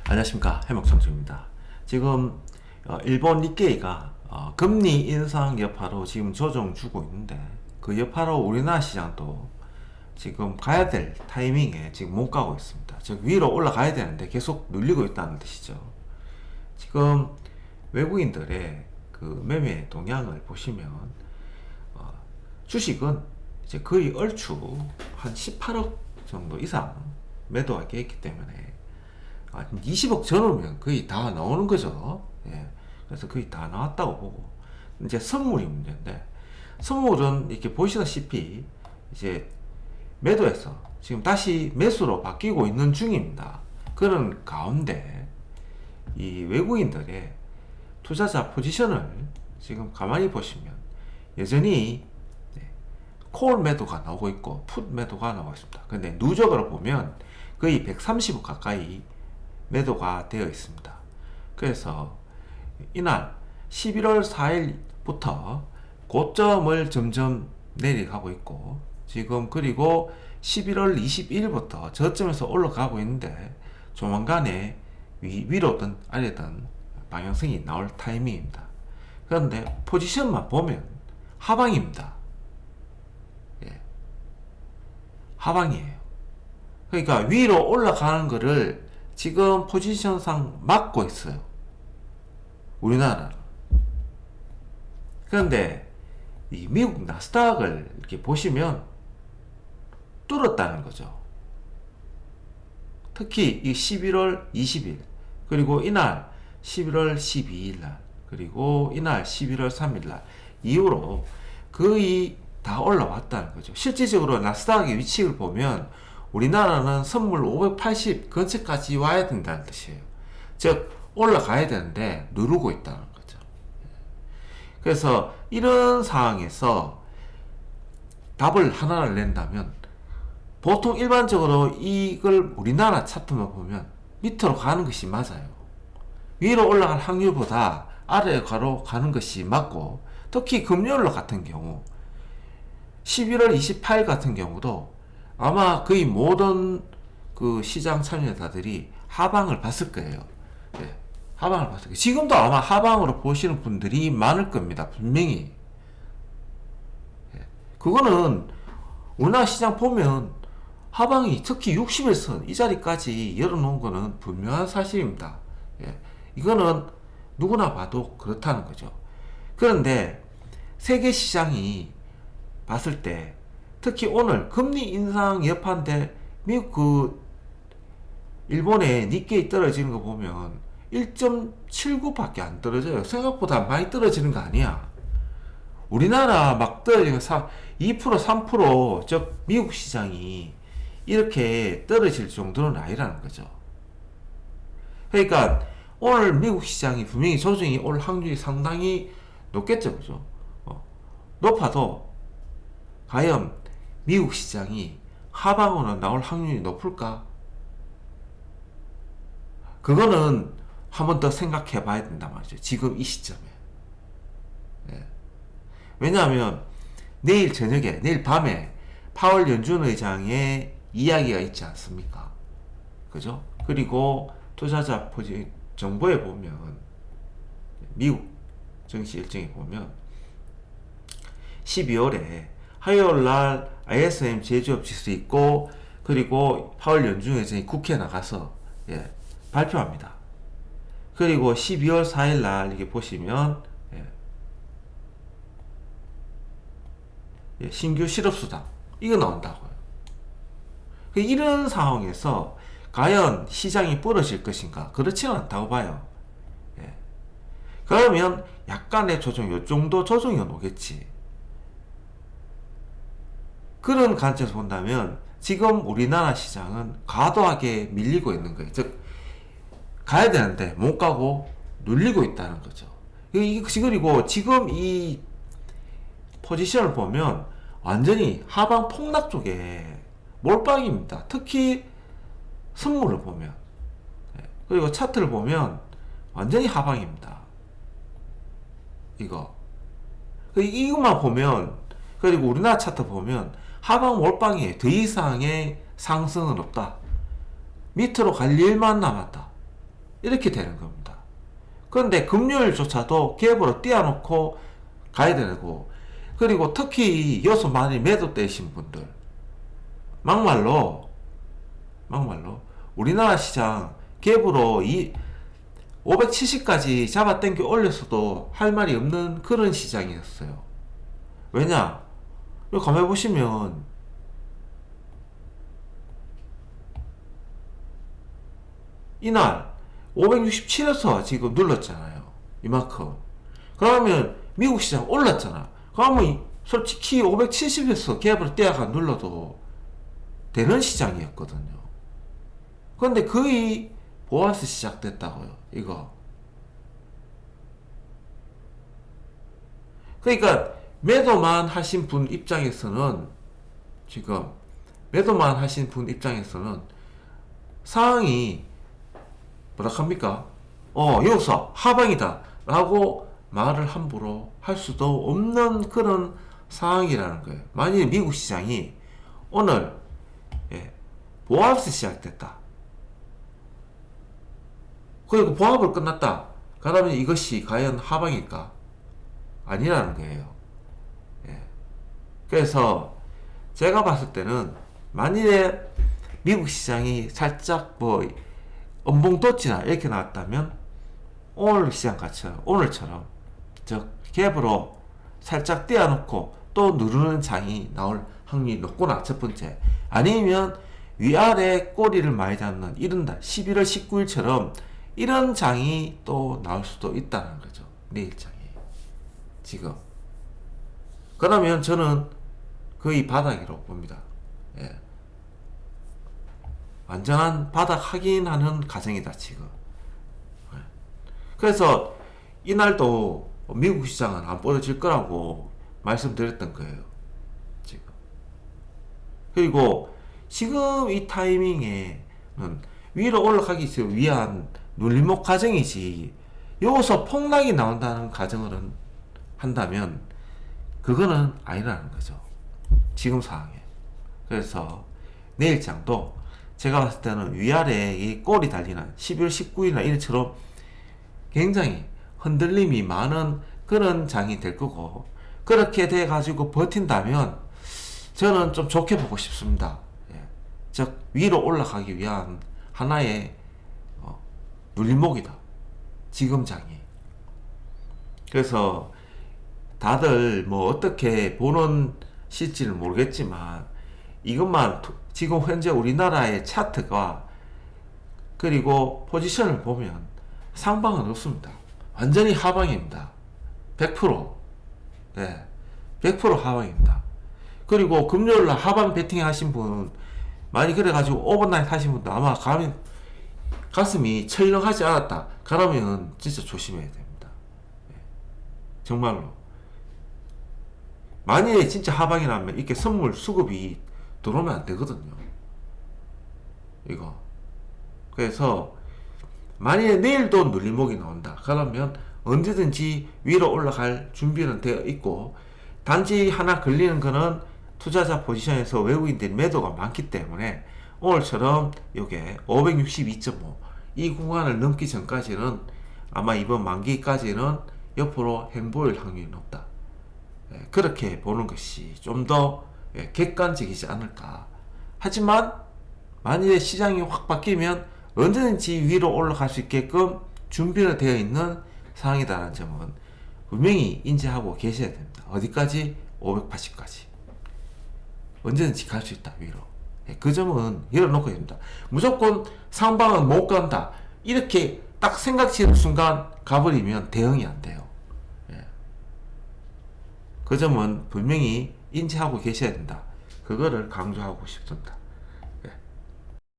안녕하십니까, 해먹창조입니다. 지금 일본 니케이가 금리 인상 여파로 지금 조정 주고 있는데, 그 여파로 우리나라 시장도 지금 가야 될 타이밍에 지금 못 가고 있습니다. 즉 위로 올라가야 되는데 계속 눌리고 있다는 뜻이죠. 지금 외국인들의 그 매매 동향을 보시면 주식은 이제 거의 얼추 한 18억 정도 이상 매도가 돼 있기 때문에 20억 전후면 거의 다 나오는 거죠. 예. 그래서 거의 다 나왔다고 보고, 이제 선물이 문제인데, 선물은 이렇게 보시다시피 이제 매도해서 지금 다시 매수로 바뀌고 있는 중입니다. 그런 가운데 이 외국인들의 투자자 포지션을 지금 가만히 보시면 여전히 콜 매도가 나오고 있고 풋 매도가 나오고 있습니다. 근데 누적으로 보면 거의 130억 가까이 매도가 되어 있습니다. 그래서 이날 11월 4일부터 고점을 점점 내려가고 있고, 지금 그리고 11월 22일부터 저점에서 올라가고 있는데, 조만간에 위로든 아래든 방향성이 나올 타이밍입니다. 그런데 포지션만 보면 하방입니다. 예. 하방이에요. 그러니까 위로 올라가는 거를 지금 포지션상 막고 있어요, 우리나라는. 그런데 이 미국 나스닥을 이렇게 보시면 뚫었다는 거죠. 특히 이 11월 20일, 그리고 이날 11월 12일 날, 그리고 이날 11월 3일 날 이후로 거의 다 올라왔다는 거죠. 실질적으로 나스닥의 위치를 보면 우리나라는 선물 580 근처까지 와야 된다는 뜻이에요. 즉 올라가야 되는데 누르고 있다는 거죠. 그래서 이런 상황에서 답을 하나를 낸다면, 보통 일반적으로 이걸 우리나라 차트만 보면 밑으로 가는 것이 맞아요. 위로 올라갈 확률보다 아래로 가는 것이 맞고, 특히 금요일 같은 경우 11월 28일 같은 경우도 아마 거의 모든 그 시장 참여자들이 하방을 봤을 거예요. 네, 하방을 봤을 거예요. 지금도 아마 하방으로 보시는 분들이 많을 겁니다, 분명히. 네, 그거는 우리나라 시장 보면 하방이 특히 60일선 이 자리까지 열어놓은 거는 분명한 사실입니다. 예, 이거는 누구나 봐도 그렇다는 거죠. 그런데 세계 시장이 봤을 때, 특히 오늘 금리 인상 여파인데 미국 일본의 니케이 떨어지는 거 보면 1.79밖에 안 떨어져요. 생각보다 많이 떨어지는 거 아니야. 우리나라 막 떨어지는 2% 3%, 즉 미국 시장이 이렇게 떨어질 정도는 아니라는 거죠. 그러니까 오늘 미국 시장이 분명히 조정이 올 확률이 상당히 높겠죠, 그죠? 높아도 과연 미국 시장이 하방으로 나올 확률이 높을까? 그거는 한 번 더 생각해 봐야 된단 말이죠, 지금 이 시점에. 네. 왜냐하면 내일 저녁에, 내일 밤에 파월 연준 의장의 이야기가 있지 않습니까? 그죠? 그리고 투자자 정보에 보면, 미국 정시 일정에 보면 12월에 화요일날 ISM 제조업 지수 있고, 그리고 파월 연준 의장이 국회에 나가서 발표합니다. 그리고 12월 4일날 이게 보시면 신규 실업수당 이거 나온다고요. 이런 상황에서 과연 시장이 부러질 것인가? 그렇지는 않다고 봐요. 그러면 약간의 조정, 요 정도 조정이 오겠지. 그런 관점에서 본다면 지금 우리나라 시장은 과도하게 밀리고 있는 거예요. 즉 가야 되는데 못 가고 눌리고 있다는 거죠. 그리고 지금 이 포지션을 보면 완전히 하방 폭락 쪽에 몰빵입니다. 특히 선물을 보면, 그리고 차트를 보면 완전히 하방입니다. 이것만 보면, 그리고 우리나라 차트 보면 하방 몰빵이에요. 더 이상의 상승은 없다. 밑으로 갈 일만 남았다. 이렇게 되는 겁니다. 그런데 금요일조차도 갭으로 띄워놓고 가야 되고, 그리고 특히 여기서 많이 매도되신 분들, 막말로 우리나라 시장 갭으로 570까지 잡아 당겨 올렸어도 할 말이 없는 그런 시장이었어요. 왜냐? 여기 가만히 보시면 이날 567에서 지금 눌렀잖아요. 이만큼. 그러면 미국 시장 올랐잖아. 그러면 솔직히 570에서 갭으로 떼어가 눌러도 되는 시장이었거든요. 그런데 거의 보아스 시작됐다고요. 이거. 그러니까 매도만 하신 분 입장에서는 지금 매도만 하신 분 입장에서는 상황이 뭐라 합니까? 여기서 하방이다 라고 말을 함부로 할 수도 없는 그런 상황이라는 거예요. 만약에 미국 시장이 오늘 보합스 시작됐다, 그리고 보합을 끝났다, 그러면 이것이 과연 하방일까? 아니라는 거예요. 그래서 제가 봤을 때는 만일에 미국 시장이 살짝 엄봉도치나 이렇게 나왔다면 오늘 시장같이 오늘처럼 즉 갭으로 살짝 띄워놓고 또 누르는 장이 나올 확률이 높구나, 첫 번째. 아니면 위아래 꼬리를 많이 잡는 이런 날 11월 19일처럼 이런 장이 또 나올 수도 있다는 거죠. 내일장이 지금. 그러면 저는 거의 바닥이라고 봅니다. 완전한 바닥 확인하는 과정이다 지금. 그래서 이날도 미국 시장은 안 벌어질 거라고 말씀드렸던 거예요 지금. 그리고 지금 이 타이밍에는 위로 올라가기 위한 눌림목 과정이지, 여기서 폭락이 나온다는 가정을 한다면 그거는 아니라는 거죠 지금 상황에. 그래서 내일장도 제가 봤을 때는 위아래에 이 꼬리 달리는 12월 19일이나 이처럼 굉장히 흔들림이 많은 그런 장이 될 거고, 그렇게 돼 가지고 버틴다면 저는 좀 좋게 보고 싶습니다. 즉 위로 올라가기 위한 하나의 눌림목이다 지금 장이. 그래서 다들 어떻게 보는 실지는 모르겠지만 이것만 지금 현재 우리나라의 차트가 그리고 포지션을 보면 상방은 없습니다. 완전히 하방입니다. 100%. 100% 하방입니다. 그리고 금요일날 하방 배팅 하신 분 많이 그래가지고 오버나잇 하신 분도 아마 가슴이 철렁하지 않았다 그러면 진짜 조심해야 됩니다. 정말로. 만약에 진짜 하방이라면 이렇게 선물 수급이 들어오면 안 되거든요 이거. 그래서 만약에 내일도 눌림목이 나온다 그러면 언제든지 위로 올라갈 준비는 되어 있고, 단지 하나 걸리는 거는 투자자 포지션에서 외국인들이 매도가 많기 때문에 오늘처럼 이게 562.5 이 구간을 넘기 전까지는 아마 이번 만기까지는 옆으로 행보일 확률이 높다. 그렇게 보는 것이 좀 더 객관적이지 않을까. 하지만 만일에 시장이 확 바뀌면 언제든지 위로 올라갈 수 있게끔 준비가 되어 있는 상황이다라는 점은 분명히 인지하고 계셔야 됩니다. 어디까지? 580까지 언제든지 갈 수 있다 위로. 그 점은 열어놓고 됩니다. 무조건 상방은 못 간다 이렇게 딱 생각지는 순간 가버리면 대응이 안 돼요. 그 점은 분명히 인지하고 계셔야 된다. 그거를 강조하고 싶습니다.